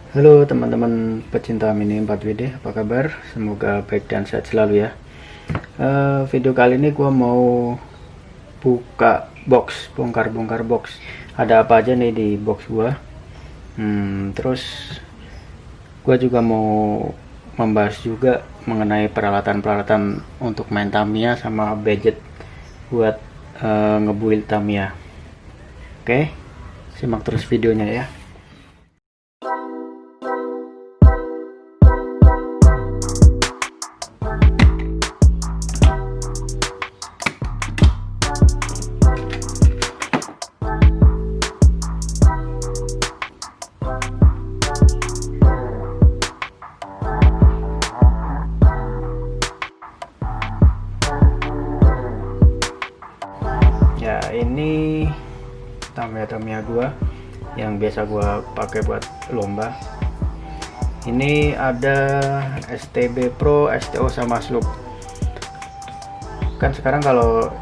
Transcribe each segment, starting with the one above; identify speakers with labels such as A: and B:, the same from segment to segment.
A: Halo teman-teman pecinta Mini 4WD, apa kabar? Semoga baik dan sehat selalu ya. Video kali ini gua mau buka box, bongkar-bongkar box. Ada apa aja nih di box gua? Terus gua juga mau membahas juga mengenai peralatan-peralatan untuk main Tamiya sama budget buat ngebuild Tamiya. Oke, simak terus videonya ya. Ya, ini Tamiya gua yang biasa gua pakai buat lomba. Ini ada STB Pro, STO sama Sloop. Kan sekarang kalau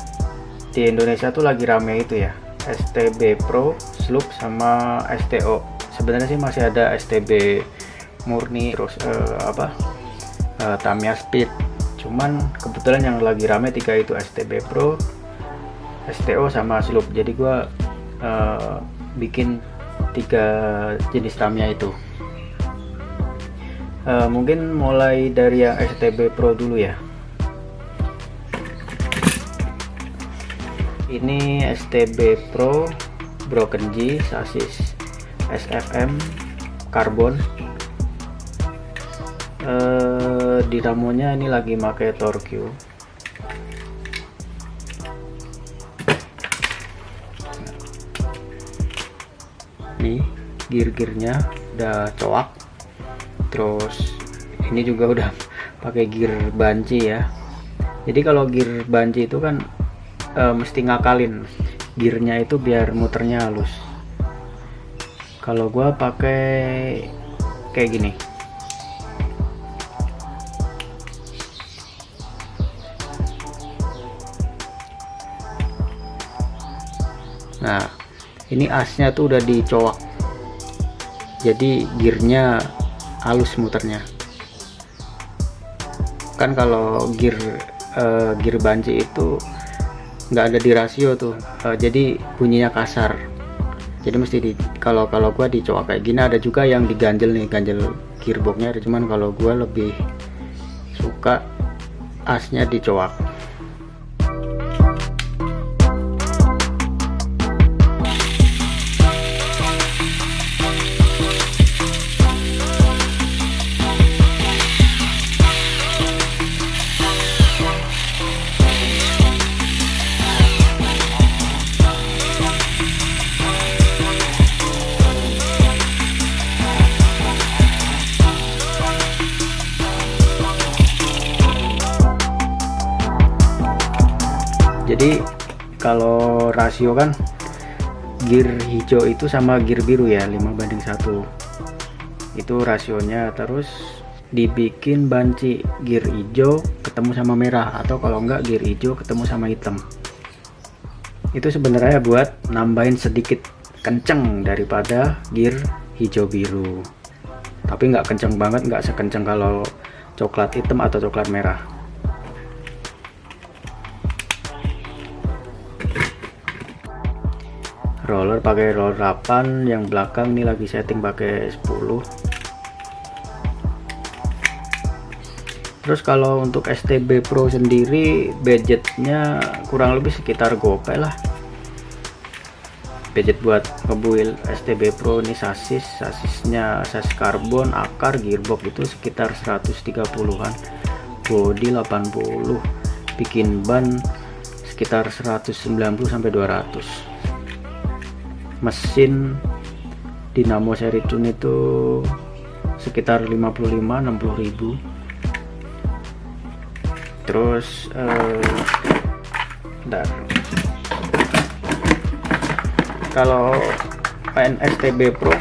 A: di Indonesia tuh lagi rame itu ya, STB Pro, Sloop sama STO. Sebenarnya sih masih ada STB murni, terus Tamiya Speed. Cuman kebetulan yang lagi rame tiga itu, STB Pro, STO sama Sloop. Jadi gua bikin tiga jenis Tamiya itu. Mungkin mulai dari yang STB Pro dulu ya. Ini STB Pro Broken G, sasis SFM karbon. Dinamonya ini lagi pakai Torque. Nih gear-gearnya udah coak, terus ini juga udah pakai gear banci ya. Jadi kalau gear banci itu kan mesti ngakalin gearnya itu biar muternya halus. Kalau gua pakai kayak gini. Nah, ini asnya tuh udah dicowak, jadi gearnya halus muternya. Kan kalau gear banci itu nggak ada di rasio tuh, jadi bunyinya kasar. Jadi mesti kalau gua dicowak kayak gini. Ada juga yang diganjel nih, ganjel gearboxnya. Cuman kalau gua lebih suka asnya dicowak. Jadi kalau rasio kan gear hijau itu sama gear biru ya, 5:1 itu rasionya. Terus dibikin banci gear hijau ketemu sama merah, atau kalau enggak gear hijau ketemu sama hitam. Itu sebenarnya buat nambahin sedikit kenceng daripada gear hijau biru, tapi nggak kenceng banget, nggak sekenceng kalau coklat hitam atau coklat merah. Roller pakai roller 8, yang belakang ini lagi setting pakai 10. Terus kalau untuk STB Pro sendiri budgetnya kurang lebih sekitar gope lah. Budget buat ngebuild STB Pro ini sasisnya sasis karbon, akar, gearbox itu sekitar 130-an, body 80, bikin ban sekitar 190 sampai 200. Mesin dinamo seri tune itu sekitar 55-60 ribu. Terus kalau main STB Pro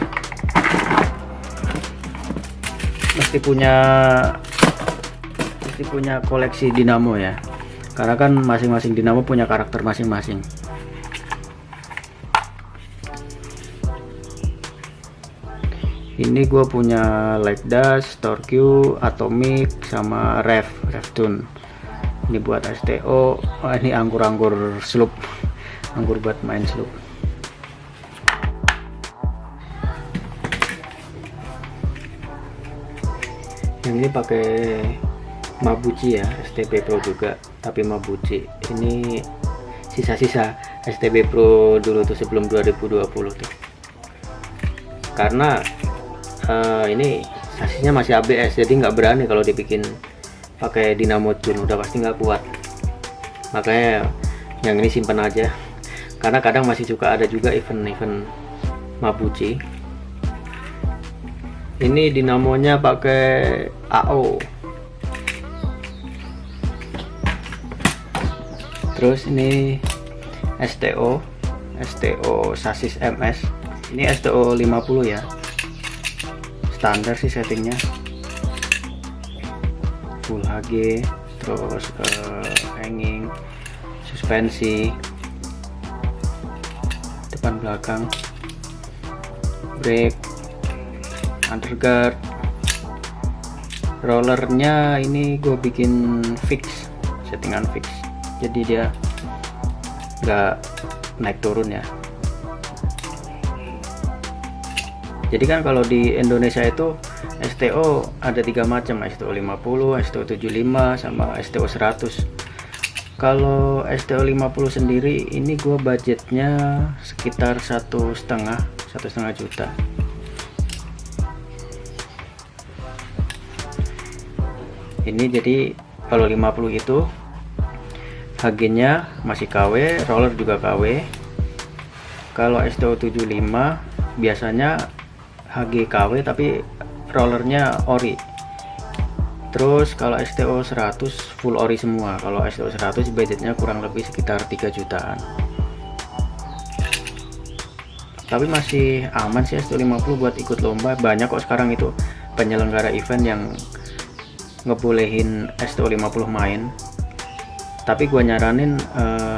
A: mesti punya koleksi dinamo ya, karena kan masing-masing dinamo punya karakter masing-masing. Ini gue punya Legdas, Torque, Atomic, sama Rev Tune. Ini buat STO. Ini anggur-anggur sloop, anggur buat main sloop. Yang ini pakai Mabuchi ya, STB Pro juga, tapi Mabuchi. Ini sisa-sisa STB Pro dulu tuh sebelum 2020 tuh. Karena ini sasisnya masih ABS, jadi nggak berani kalau dibikin pakai dinamo tune, udah pasti nggak kuat. Makanya yang ini simpan aja, karena kadang masih suka ada juga event-event Mabuchi. Ini dinamonya pakai AO. Terus ini STO sasis MS. Ini STO 50 ya, standar sih settingnya, full HG. Terus hanging, suspensi depan belakang, brake, underguard. Rollernya ini gue bikin fix, settingan fix, jadi dia nggak naik turun ya. Jadi kan kalau di Indonesia itu STO ada 3 macam, STO 50, STO 75, sama STO 100. Kalau STO 50 sendiri ini gue budgetnya sekitar 1,5 juta. Ini jadi kalau 50 itu HG nya masih KW, roller juga KW. Kalau STO 75 biasanya HG KW tapi rollernya ori. Terus kalau STO 100 full ori semua. Kalau STO 100 budgetnya kurang lebih sekitar 3 jutaan. Tapi masih aman sih STO 50 buat ikut lomba. Banyak kok sekarang itu penyelenggara event yang ngebolehin STO 50 main. Tapi gua nyaranin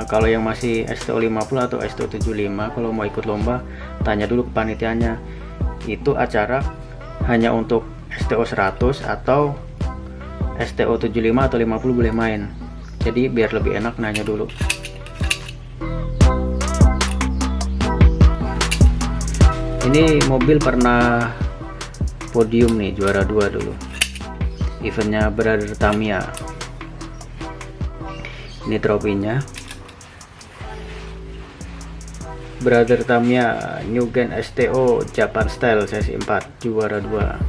A: kalau yang masih STO 50 atau STO 75 kalau mau ikut lomba, tanya dulu ke panitianya, itu acara hanya untuk STO 100 atau STO 75 atau 50 boleh main. Jadi biar lebih enak nanya dulu. Ini mobil pernah podium nih, juara 2 dulu, eventnya Brother Tamiya. Ini trofinya, Brother Tamiya New Gen STO Japan Style sesi 4, juara 2.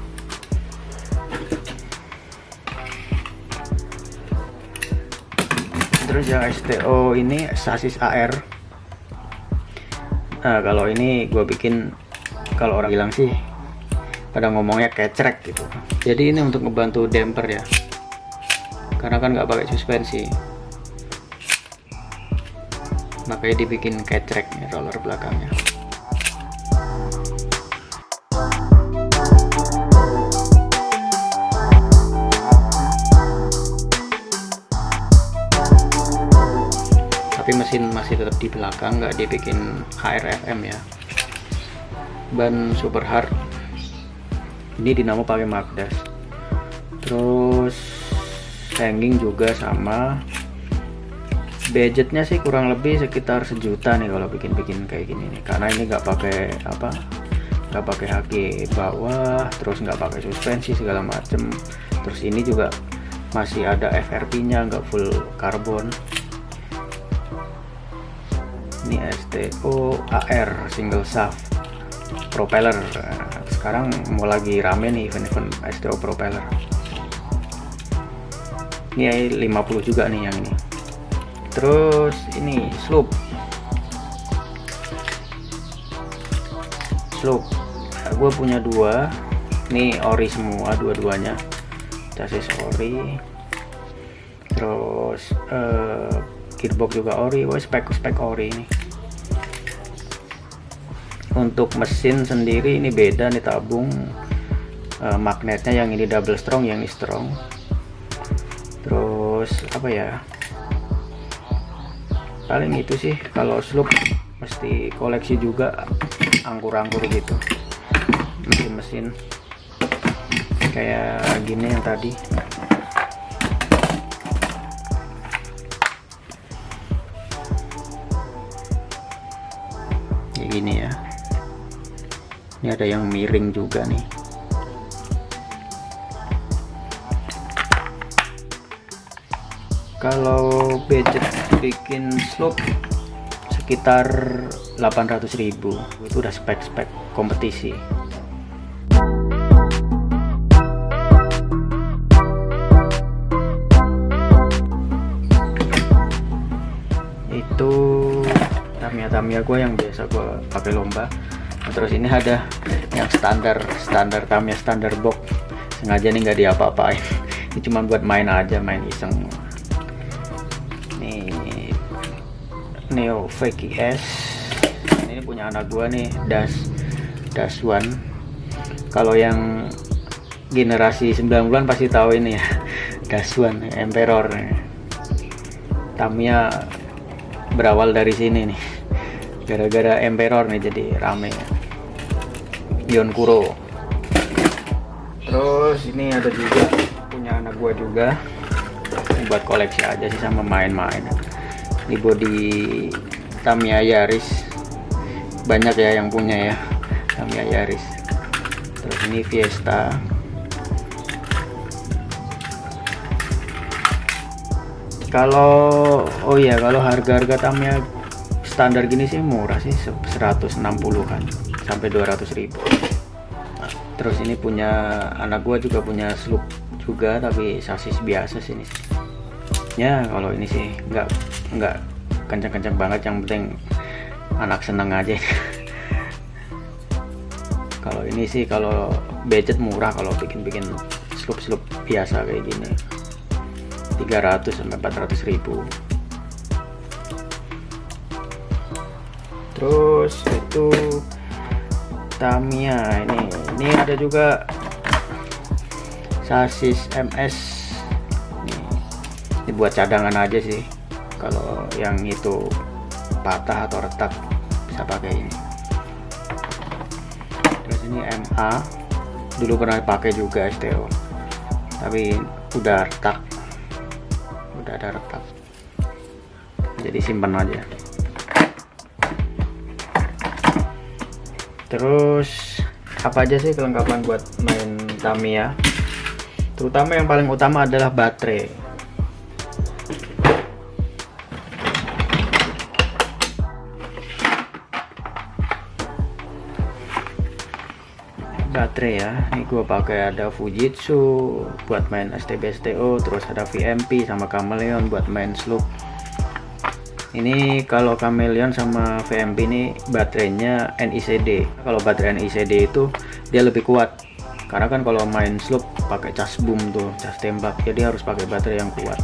A: Terus yang STO ini sasis AR. Nah kalau ini gue bikin, kalau orang bilang sih pada ngomongnya kecrek gitu. Jadi ini untuk ngebantu damper ya, karena kan nggak pakai suspensi, makanya dibikin kecrek nih roller belakangnya. Tapi mesin masih tetap di belakang, nggak dibikin HRFM ya. Ban super hard. Ini dinamo pakai Magdas. Terus hanging juga sama. Budgetnya sih kurang lebih sekitar 1 juta nih kalau bikin kayak gini nih, karena ini nggak pakai nggak pakai HG bawah, terus nggak pakai suspensi segala macem. Terus ini juga masih ada FRP nya, nggak full karbon. Ini STO AR single shaft propeller. Sekarang mau lagi rame nih event-event STO propeller. Ini 50 juga nih yang ini. Terus ini sloop. Nah, gue punya 2. Ini ori semua dua-duanya. Chassis ori. Terus gearbox juga ori. Spek ori ini. Untuk mesin sendiri ini beda nih, tabung. Magnetnya yang ini double strong, yang ini strong. Terus apa ya? Paling itu sih. Kalau sloop mesti koleksi juga angkur-angkur gitu. mesin kayak gini yang tadi. Kayak gini ya. Ini ada yang miring juga nih. Kalau budget bikin slope sekitar 800.000, itu udah spek-spek kompetisi. Itu Tamiya gue yang biasa gue pakai lomba. Nah, terus ini ada yang standar Tamiya standar box, sengaja nih nggak diapa-apain. Ini cuma buat main aja, main iseng. Nih Neo VKS, ini punya anak gua nih, Dash One. Kalau yang generasi 90-an pasti tahu ini ya, Dash One Emperor. Tamiya berawal dari sini nih, gara-gara Emperor nih jadi rame. Yonkuro. Terus ini ada juga punya anak gua juga, buat koleksi aja sih sama main-main. Ini body Tamiya Yaris, banyak ya yang punya ya Tamiya Yaris. Terus ini Fiesta. Kalau kalau harga-harga Tamiya standar gini sih murah sih, 160-an sampai 200.000. Terus ini punya anak gua juga, punya sloop juga tapi sasis biasa sih ini. Ya kalau ini sih nggak kencang-kencang banget, yang penting anak seneng aja. Kalau ini sih kalau budget murah, kalau bikin sloop biasa kayak gini 300 sampai 400.000. Terus itu Tamiya ini ada juga sasis MS. Ini buat cadangan aja sih, kalau yang itu patah atau retak bisa pakai ini. Terus ini MA, dulu pernah pakai juga STO tapi udah retak, udah ada retak, jadi simpan aja. Terus apa aja sih kelengkapan buat main Tamiya, terutama yang paling utama adalah baterai. Ya, ini gue pakai ada Fujitsu buat main STB STO, terus ada VMP sama Chameleon buat main sloop. Ini kalau Chameleon sama VMP ini baterainya NICD. Kalau baterai NICD itu dia lebih kuat, karena kan kalau main sloop pakai cas boom tuh, cas tembak, jadi harus pakai baterai yang kuat.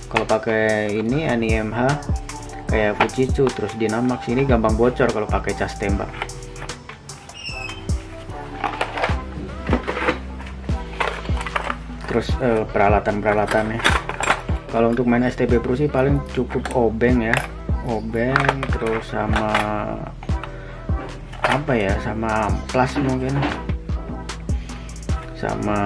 A: Kalau pakai ini NIMH kayak Fujitsu terus Dynamax, ini gampang bocor kalau pakai cas tembak. Terus peralatan-peralatannya, kalau untuk main STB Pro sih paling cukup obeng ya, obeng, terus sama apa ya, sama amplas mungkin, sama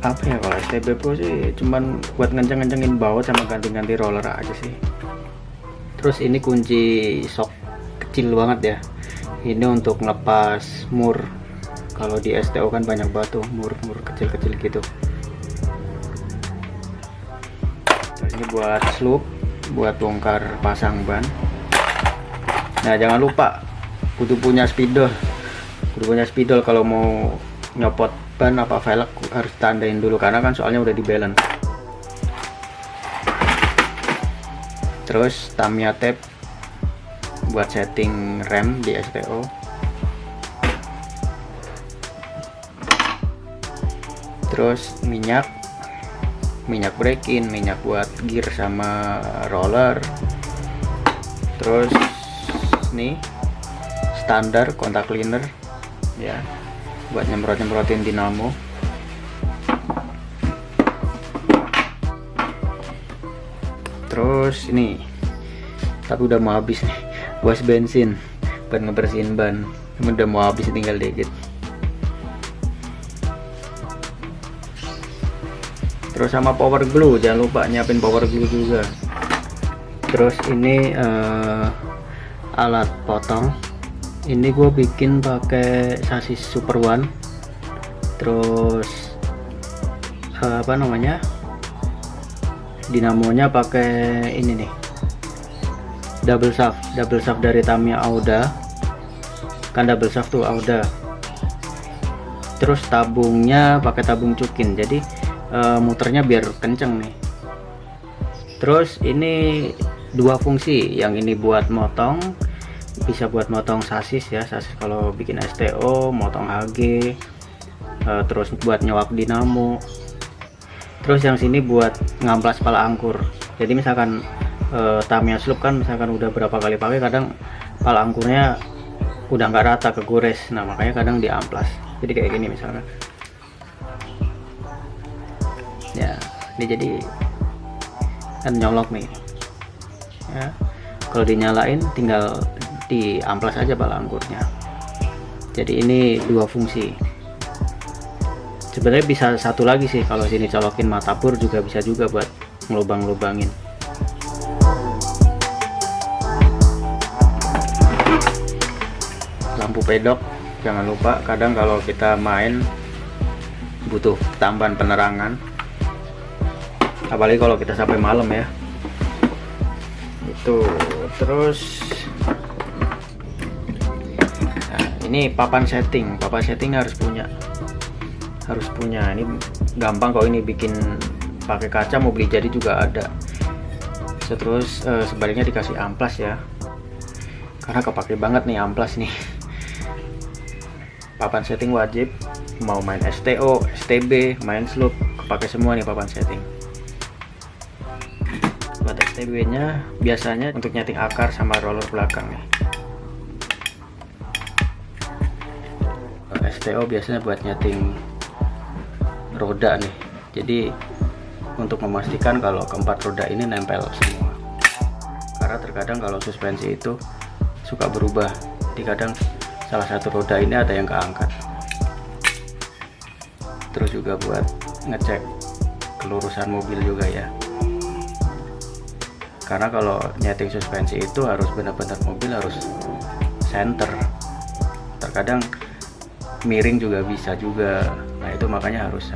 A: apa ya. Kalau STB Pro sih cuman buat ngenceng-ngencengin baut sama ganti-ganti roller aja sih. Terus ini kunci sok kecil banget ya, ini untuk ngelepas mur. Kalau di STO kan banyak batu, mur kecil-kecil gitu. Terus ini buat sloop, buat bongkar pasang ban. Nah jangan lupa kudu punya spidol, kalau mau nyopot ban apa velg harus tandain dulu, karena kan soalnya udah di balance. Terus Tamiya tape buat setting rem di STO. Terus minyak braking, minyak buat gear sama roller. Terus nih standar kontak cleaner ya, buat nyemprotin dinamo. Terus ini, tapi udah mau habis nih, buat bensin buat ngebersihin ban. Udah mau habis, tinggal dikit. Terus sama power glue, jangan lupa nyiapin power glue juga. Terus ini alat potong. Ini gue bikin pakai sasis Super One. Terus apa namanya, dinamonya pakai ini nih, double shaft dari Tamiya Auda, kan double shaft tuh Auda. Terus tabungnya pakai tabung Cukin, jadi muternya biar kenceng nih. Terus ini dua fungsi, yang ini buat motong, bisa buat motong sasis ya, sasis kalau bikin STO, motong HG, terus buat nyewak dinamo. Terus yang sini buat ngamplas pala angkur. Jadi misalkan Tamiya Sloop kan misalkan udah berapa kali pakai, kadang pala angkurnya udah nggak rata, kegores. Nah makanya kadang diamplas. Jadi kayak gini misalkan. Ya, ini jadi kan nyolok nih. Ya, kalau dinyalain tinggal diamplas aja pala angkurnya. Jadi ini dua fungsi. Sebenarnya bisa satu lagi sih, kalau sini colokin mata pur juga bisa juga buat ngelubang-lubangin. Lampu pedok jangan lupa, kadang kalau kita main butuh tambahan penerangan, apalagi kalau kita sampai malam ya. Itu terus nah, ini papan setting harus punya. Ini gampang kok, ini bikin pakai kaca, mau beli jadi juga ada. Terus sebaliknya dikasih amplas ya, karena kepake banget nih amplas nih. Papan setting wajib, mau main STO, STB, main sloop, kepake semua nih papan setting. Buat STB nya biasanya untuk nyeting akar sama roller belakang nih. STO biasanya buat nyeting roda nih, jadi untuk memastikan kalau keempat roda ini nempel semua, karena terkadang kalau suspensi itu suka berubah, jadi kadang salah satu roda ini ada yang keangkat. Terus juga buat ngecek kelurusan mobil juga ya, karena kalau nyeting suspensi itu harus benar-benar mobil harus center, terkadang miring juga bisa juga. Nah itu makanya harus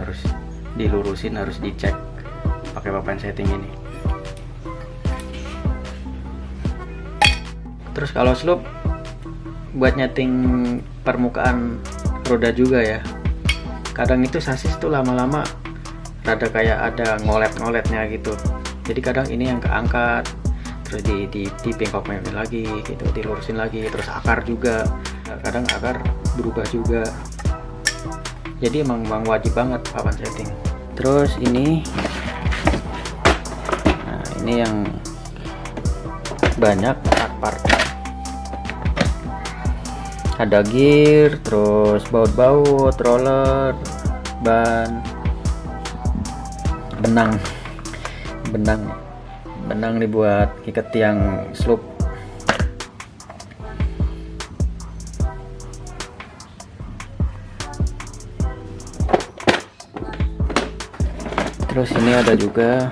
A: dilurusin, harus dicek pakai papan setting ini. Terus kalau sloop buat nyeting permukaan roda juga ya, kadang itu sasis tuh lama-lama rada kayak ada ngolet-ngoletnya gitu, jadi kadang ini yang keangkat, terus di bengkok-bengkokin lagi gitu, dilurusin lagi. Terus akar juga, kadang akar berubah juga, jadi emang wajib banget papan setting. Terus ini, nah ini yang banyak part-part, ada gear, terus baut-baut, roller, ban, benang nih buat ikat tiang sloop. Terus ini ada juga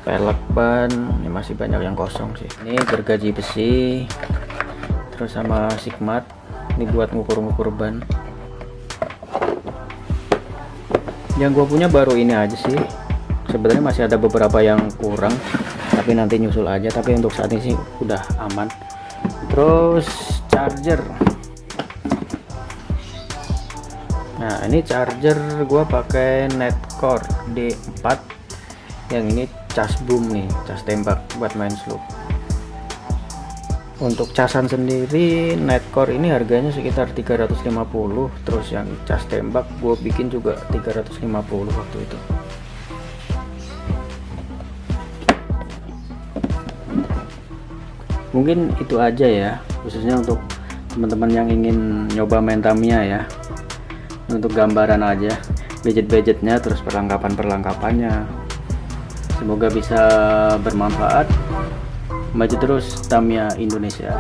A: pelek ban, ini masih banyak yang kosong sih. Ini gergaji besi, terus sama sigmat, ini buat ngukur-ngukur ban. Yang gua punya baru ini aja sih, sebenarnya masih ada beberapa yang kurang, tapi nanti nyusul aja. Tapi untuk saat ini sih udah aman. Terus charger, nah ini charger gua pakai Netcore D4, yang ini cas boom nih, cas tembak buat main sloop. Untuk casan sendiri Netcore ini harganya sekitar 350, terus yang cas tembak gue bikin juga 350 waktu itu. Mungkin itu aja ya, khususnya untuk teman-teman yang ingin nyoba main Tamiya ya. Untuk gambaran aja budget-budgetnya, terus perlengkapan-perlengkapannya. Semoga bisa bermanfaat. Maju terus Tamiya Indonesia.